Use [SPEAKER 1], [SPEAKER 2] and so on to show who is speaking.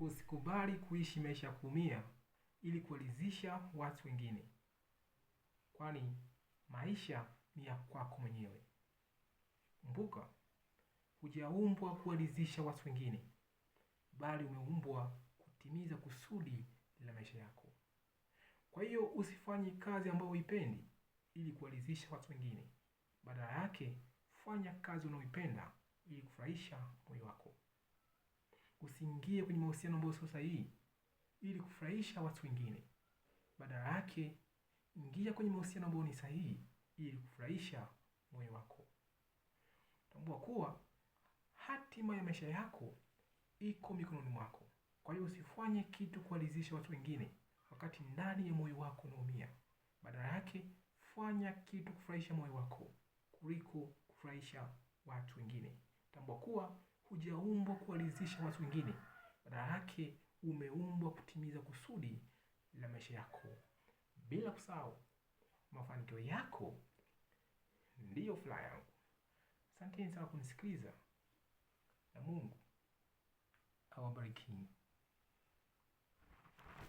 [SPEAKER 1] Usikubali kuishi maisha ya kuumia ili kuridhisha watu wengine, kwani maisha ni ya kwako mwenyewe. Kumbuka, hujaumbwa kuwaridhisha watu wengine, bali umeumbwa kutimiza kusudi la maisha yako. Kwa hiyo usifanye kazi ambayo huipendi ili kuwaridhisha watu wengine. Badala yake, fanya kazi unayoipenda ili kufurahisha moyo wako. Usiingie kwenye mahusiano ambayo sio sahihi ili kufurahisha watu wengine. Badala yake, ingia kwenye mahusiano ambayo ni sahihi ili kufurahisha moyo wako. Tambua kuwa hatima ya maisha yako iko mikononi mwako. Kwa hiyo usifanye kitu kuwaridhisha watu wengine wakati ndani ya moyo wako unaumia. Badala yake, fanya kitu kufurahisha moyo wako kuliko kufurahisha watu wengine. Tambua kuwa hujaumbwa kuwaridhisha watu wengine. Badala yake, umeumbwa kutimiza kusudi la maisha yako. Bila kusahau, mafanikio yako ndiyo furaha yangu. Asanteni sana kunisikiliza, na Mungu awabariki.